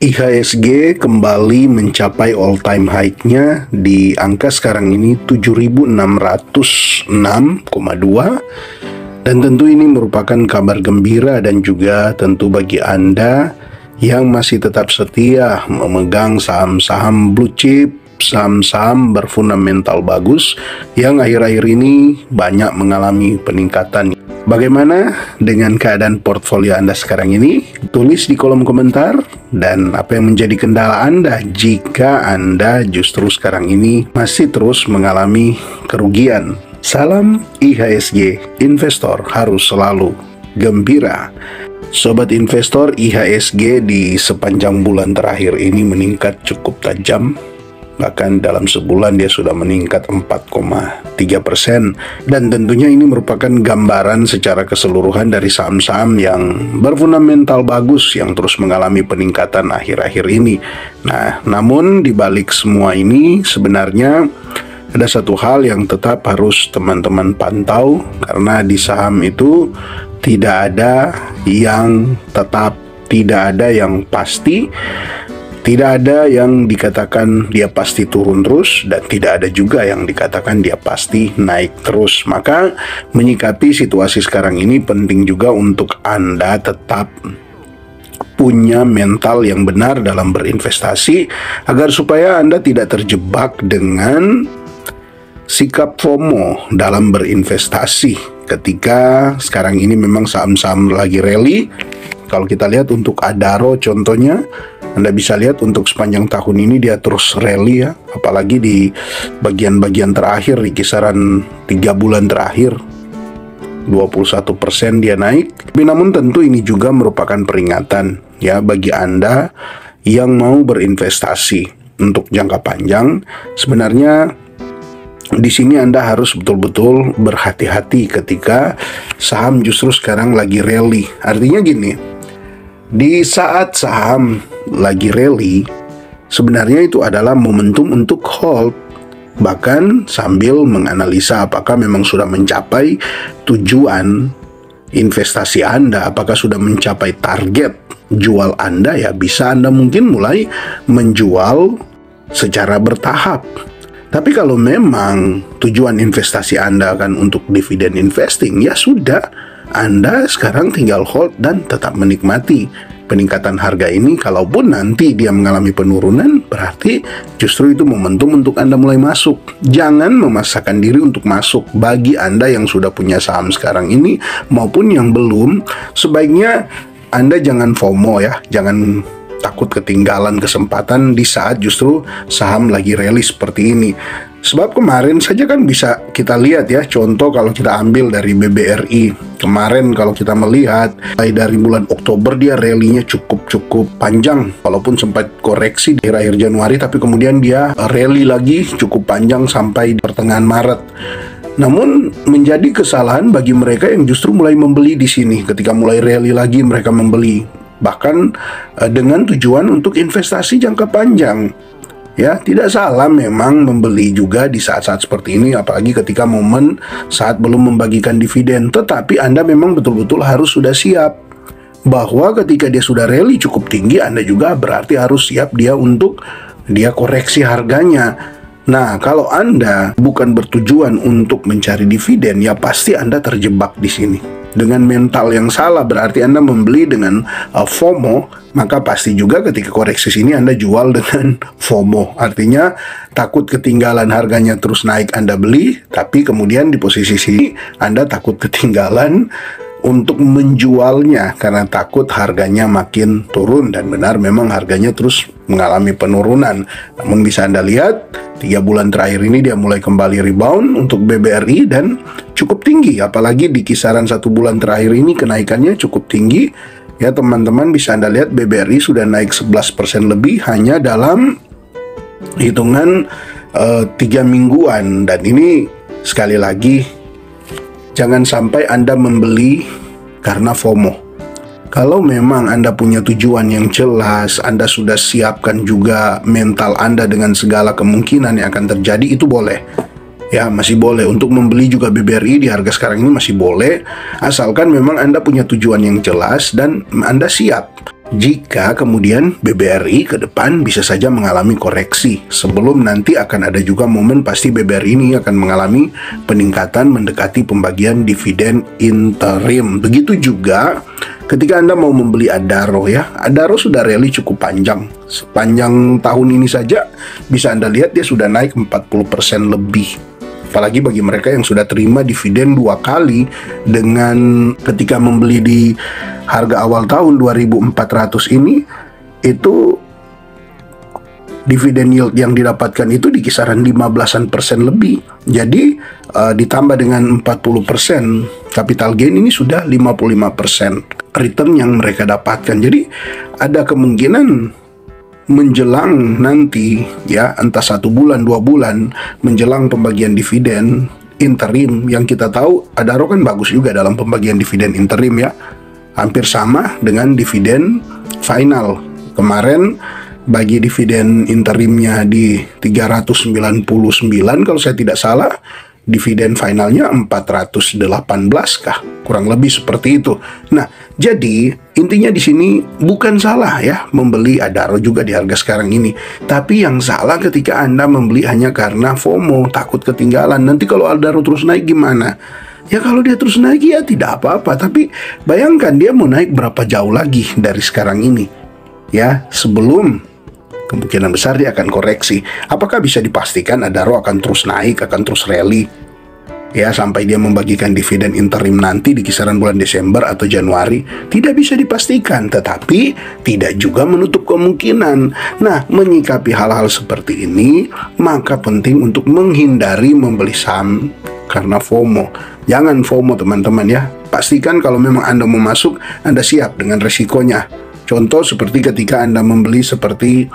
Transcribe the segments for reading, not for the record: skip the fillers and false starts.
IHSG kembali mencapai all time high-nya di angka sekarang ini 7.606,2, dan tentu ini merupakan kabar gembira dan juga tentu bagi Anda yang masih tetap setia memegang saham-saham blue chip, saham-saham berfundamental bagus yang akhir-akhir ini banyak mengalami peningkatan. Bagaimana dengan keadaan portfolio Anda sekarang ini? Tulis di kolom komentar, dan apa yang menjadi kendala Anda jika Anda justru sekarang ini masih terus mengalami kerugian. Salam IHSG, investor harus selalu gembira. Sobat investor, IHSG di sepanjang bulan terakhir ini meningkat cukup tajam. Bahkan dalam sebulan dia sudah meningkat 4,3%, dan tentunya ini merupakan gambaran secara keseluruhan dari saham-saham yang berfundamental bagus yang terus mengalami peningkatan akhir-akhir ini. Nah, namun di balik semua ini sebenarnya ada satu hal yang tetap harus teman-teman pantau, karena di saham itu tidak ada yang tetap, tidak ada yang pasti. Tidak ada yang dikatakan dia pasti turun terus, dan tidak ada juga yang dikatakan dia pasti naik terus. Maka menyikapi situasi sekarang ini penting juga untuk Anda tetap punya mental yang benar dalam berinvestasi, agar supaya Anda tidak terjebak dengan sikap FOMO dalam berinvestasi. Ketika sekarang ini memang saham-saham lagi rally. Kalau kita lihat untuk Adaro contohnya, Anda bisa lihat untuk sepanjang tahun ini dia terus rally ya, apalagi di bagian-bagian terakhir, di kisaran 3 bulan terakhir 21% dia naik. Tapi namun tentu ini juga merupakan peringatan ya bagi Anda yang mau berinvestasi untuk jangka panjang. Sebenarnya di sini Anda harus betul-betul berhati-hati ketika saham justru sekarang lagi rally. Artinya gini, di saat saham lagi rally, sebenarnya itu adalah momentum untuk hold, bahkan sambil menganalisa apakah memang sudah mencapai tujuan investasi Anda, apakah sudah mencapai target jual Anda. Ya bisa Anda mungkin mulai menjual secara bertahap. Tapi kalau memang tujuan investasi Anda kan untuk dividen investing, ya sudah, Anda sekarang tinggal hold dan tetap menikmati peningkatan harga ini. Kalaupun nanti dia mengalami penurunan, berarti justru itu momentum untuk Anda mulai masuk. Jangan memaksakan diri untuk masuk. Bagi Anda yang sudah punya saham sekarang ini maupun yang belum, sebaiknya Anda jangan FOMO ya, jangan takut ketinggalan kesempatan di saat justru saham lagi rally seperti ini. Sebab kemarin saja kan bisa kita lihat ya, contoh kalau kita ambil dari BBRI. Kemarin kalau kita melihat, dari bulan Oktober dia rally-nya cukup panjang. Walaupun sempat koreksi di akhir Januari, tapi kemudian dia rally lagi cukup panjang sampai di pertengahan Maret. Namun menjadi kesalahan bagi mereka yang justru mulai membeli di sini. Ketika mulai rally lagi mereka membeli. Bahkan dengan tujuan untuk investasi jangka panjang. Ya, tidak salah memang membeli juga di saat-saat seperti ini, apalagi ketika momen saat belum membagikan dividen. Tetapi Anda memang betul-betul harus sudah siap bahwa ketika dia sudah rally cukup tinggi, Anda juga berarti harus siap dia untuk dia koreksi harganya. Nah, kalau Anda bukan bertujuan untuk mencari dividen, ya pasti Anda terjebak di sini. Dengan mental yang salah, berarti Anda membeli dengan FOMO, maka pasti juga ketika koreksi sini Anda jual dengan FOMO. Artinya takut ketinggalan harganya terus naik Anda beli, tapi kemudian di posisi sini Anda takut ketinggalan untuk menjualnya karena takut harganya makin turun, dan benar memang harganya terus mengalami penurunan. Namun bisa Anda lihat 3 bulan terakhir ini dia mulai kembali rebound untuk BBRI dan cukup tinggi, apalagi di kisaran 1 bulan terakhir ini kenaikannya cukup tinggi. Ya teman-teman, bisa Anda lihat BBRI sudah naik 11% lebih hanya dalam hitungan 3 mingguan. Dan ini sekali lagi, jangan sampai Anda membeli karena FOMO. Kalau memang Anda punya tujuan yang jelas, Anda sudah siapkan juga mental Anda dengan segala kemungkinan yang akan terjadi, itu boleh. Ya, masih boleh untuk membeli juga BBRI di harga sekarang ini, masih boleh, asalkan memang Anda punya tujuan yang jelas dan Anda siap. jika kemudian BBRI ke depan bisa saja mengalami koreksi. Sebelum nanti akan ada juga momen pasti BBRI ini akan mengalami peningkatan mendekati pembagian dividen interim. Begitu juga ketika Anda mau membeli Adaro ya. Adaro sudah rally cukup panjang. Sepanjang tahun ini saja bisa Anda lihat dia sudah naik 40% lebih. Apalagi bagi mereka yang sudah terima dividen 2 kali dengan ketika membeli di harga awal tahun 2.400 ini, itu dividen yield yang didapatkan itu di kisaran 15% lebih. Jadi ditambah dengan 40% capital gain, ini sudah 55% return yang mereka dapatkan. Jadi ada kemungkinan menjelang nanti ya, entah 1 bulan 2 bulan menjelang pembagian dividen interim, yang kita tahu Adaro kan bagus juga dalam pembagian dividen interim ya, hampir sama dengan dividen final. Kemarin bagi dividen interimnya di 399 kalau saya tidak salah, dividen finalnya 418 kah? Kurang lebih seperti itu. Nah, jadi intinya di sini bukan salah ya membeli Adaro juga di harga sekarang ini. Tapi yang salah ketika Anda membeli hanya karena FOMO, takut ketinggalan. Nanti kalau Adaro terus naik gimana? Ya kalau dia terus naik ya tidak apa-apa. Tapi bayangkan dia mau naik berapa jauh lagi dari sekarang ini. Ya, sebelum kemungkinan besar dia akan koreksi. Apakah bisa dipastikan Adaro akan terus naik, akan terus rally ya sampai dia membagikan dividen interim nanti di kisaran bulan Desember atau Januari? Tidak bisa dipastikan, tetapi tidak juga menutup kemungkinan. Nah, menyikapi hal-hal seperti ini, maka penting untuk menghindari membeli saham karena FOMO. Jangan FOMO teman-teman ya. Pastikan kalau memang Anda mau masuk, Anda siap dengan resikonya. Contoh seperti ketika Anda membeli seperti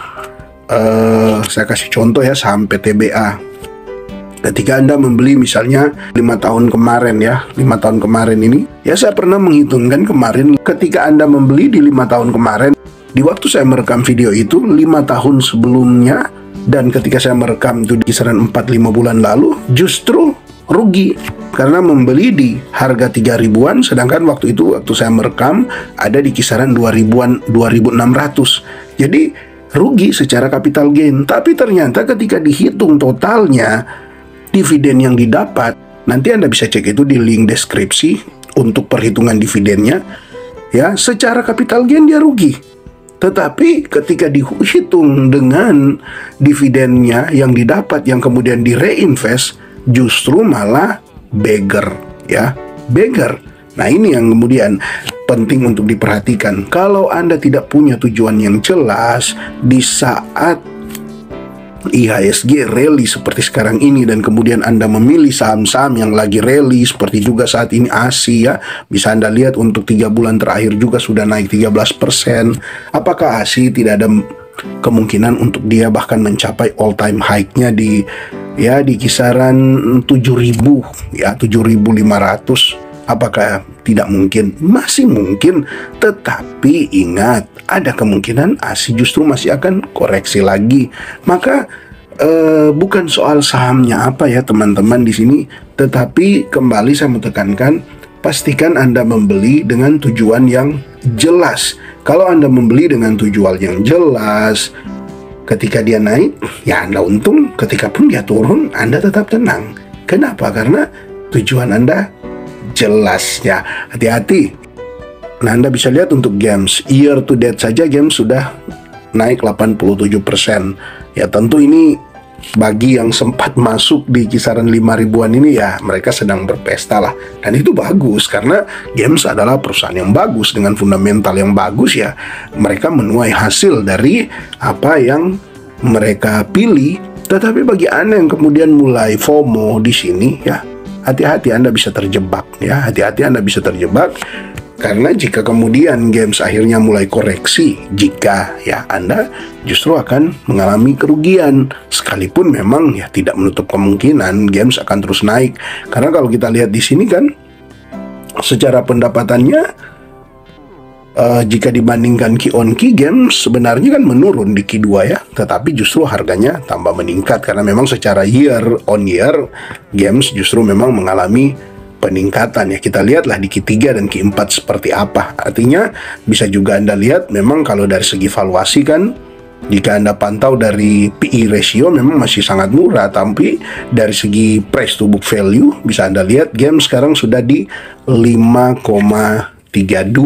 saya kasih contoh ya, saham PTBA. Ketika Anda membeli misalnya 5 tahun kemarin ya, 5 tahun kemarin ini, ya saya pernah menghitungkan kemarin ketika Anda membeli di 5 tahun kemarin, di waktu saya merekam video itu 5 tahun sebelumnya, dan ketika saya merekam itu di kisaran 4-5 bulan lalu, justru rugi. Karena membeli di harga 3.000-an, sedangkan waktu itu waktu saya merekam ada di kisaran 2.000-an, 2.600. Jadi rugi secara capital gain. Tapi ternyata ketika dihitung totalnya dividen yang didapat, nanti Anda bisa cek itu di link deskripsi untuk perhitungan dividennya ya, secara capital gain dia rugi. Tetapi ketika dihitung dengan dividennya yang didapat yang kemudian di reinvest, justru malah beggar ya, beggar. Nah, ini yang kemudian penting untuk diperhatikan. Kalau Anda tidak punya tujuan yang jelas di saat IHSG rally seperti sekarang ini, dan kemudian Anda memilih saham-saham yang lagi rally seperti juga saat ini ASI ya, bisa Anda lihat untuk 3 bulan terakhir juga sudah naik 13%. Apakah ASI tidak ada kemungkinan untuk dia bahkan mencapai all time high-nya di kisaran 7.000 ya, 7.500? Apakah tidak mungkin? Masih mungkin, tetapi ingat, ada kemungkinan ASI justru masih akan koreksi lagi. Maka bukan soal sahamnya apa ya teman-teman di sini, tetapi kembali saya menekankan, pastikan Anda membeli dengan tujuan yang jelas. Kalau Anda membeli dengan tujuan yang jelas, ketika dia naik, ya Anda untung. Ketika pun dia turun, Anda tetap tenang. Kenapa? Karena tujuan Anda jelas ya. Hati-hati. Nah, Anda bisa lihat untuk GEMS, year to date saja GEMS sudah naik 87%. Ya tentu ini bagi yang sempat masuk di kisaran 5.000-an ini ya, mereka sedang berpesta lah. Dan itu bagus karena GEMS adalah perusahaan yang bagus dengan fundamental yang bagus ya. Mereka menuai hasil dari apa yang mereka pilih. Tetapi bagi Anda yang kemudian mulai FOMO di sini ya, hati-hati Anda bisa terjebak ya, hati-hati Anda bisa terjebak. Karena jika kemudian GEMS akhirnya mulai koreksi, jika ya Anda justru akan mengalami kerugian. Sekalipun memang ya tidak menutup kemungkinan GEMS akan terus naik. Karena kalau kita lihat di sini kan, secara pendapatannya jika dibandingkan Q on Q, GEMS sebenarnya kan menurun di Q2 ya, tetapi justru harganya tambah meningkat karena memang secara year on year GEMS justru memang mengalami peningkatan ya. Kita lihatlah di Q3 dan Q4 seperti apa. Artinya bisa juga Anda lihat memang kalau dari segi valuasi kan, jika Anda pantau dari PE ratio memang masih sangat murah, tapi dari segi price to book value bisa Anda lihat game sekarang sudah di 5,32.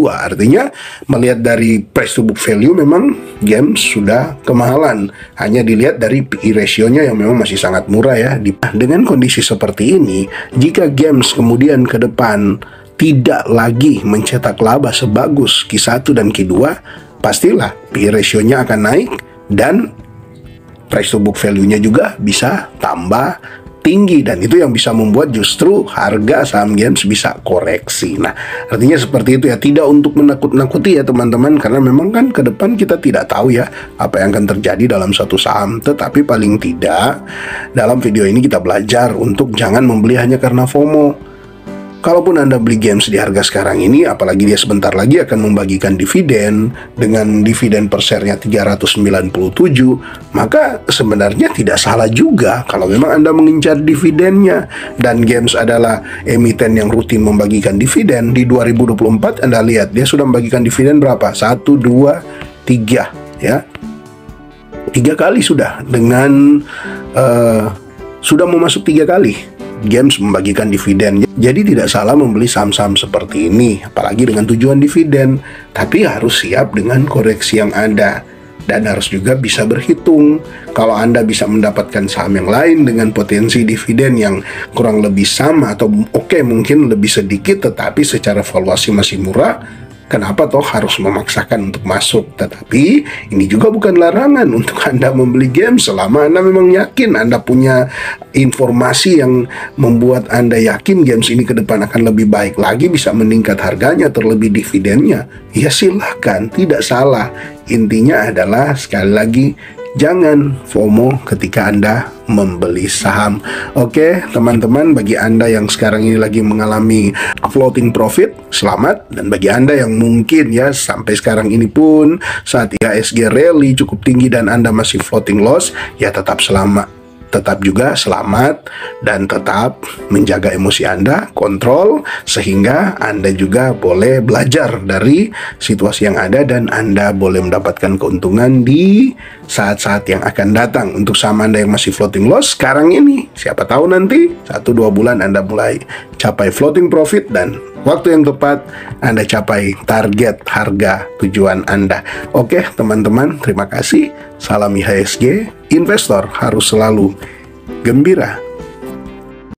Artinya melihat dari price to book value memang game sudah kemahalan. Hanya dilihat dari PE ratio-nya yang memang masih sangat murah ya. Dengan kondisi seperti ini, jika games kemudian ke depan tidak lagi mencetak laba sebagus Q1 dan Q2, pastilah PE ratio-nya akan naik dan price to book value-nya juga bisa tambah tinggi, dan itu yang bisa membuat justru harga saham games bisa koreksi. Nah, artinya seperti itu ya, tidak untuk menakut-nakuti ya teman-teman, karena memang kan ke depan kita tidak tahu ya apa yang akan terjadi dalam satu saham, tetapi paling tidak dalam video ini kita belajar untuk jangan membeli hanya karena FOMO. Kalaupun Anda beli games di harga sekarang ini, apalagi dia sebentar lagi akan membagikan dividen dengan dividen per share-nya 397, maka sebenarnya tidak salah juga kalau memang Anda mengincar dividennya. Dan games adalah emiten yang rutin membagikan dividen. Di 2024 Anda lihat dia sudah membagikan dividen berapa? 1, 2, 3 ya. 3 kali sudah, dengan sudah mau masuk 3 kali games membagikan dividen. Jadi tidak salah membeli saham-saham seperti ini, apalagi dengan tujuan dividen. Tapi harus siap dengan koreksi yang ada, dan harus juga bisa berhitung. Kalau Anda bisa mendapatkan saham yang lain dengan potensi dividen yang kurang lebih sama, atau mungkin lebih sedikit tetapi secara valuasi masih murah, kenapa toh harus memaksakan untuk masuk? Tetapi ini juga bukan larangan untuk Anda membeli game selama Anda memang yakin Anda punya informasi yang membuat Anda yakin games ini ke depan akan lebih baik lagi, bisa meningkat harganya, terlebih dividennya. Ya silahkan, tidak salah. Intinya adalah sekali lagi, jangan FOMO ketika Anda membeli saham. Oke, teman-teman, bagi Anda yang sekarang ini lagi mengalami floating profit, selamat. Dan bagi Anda yang mungkin ya sampai sekarang ini pun saat IHSG rally cukup tinggi dan Anda masih floating loss, ya tetap selamat. Tetap juga selamat, dan tetap menjaga emosi Anda, kontrol, sehingga Anda juga boleh belajar dari situasi yang ada dan Anda boleh mendapatkan keuntungan di saat-saat yang akan datang. Untuk saham Anda yang masih floating loss sekarang ini, siapa tahu nanti 1-2 bulan Anda mulai capai floating profit, dan waktu yang tepat Anda capai target harga tujuan Anda. Oke teman-teman, terima kasih. Salam IHSG. Investor harus selalu gembira.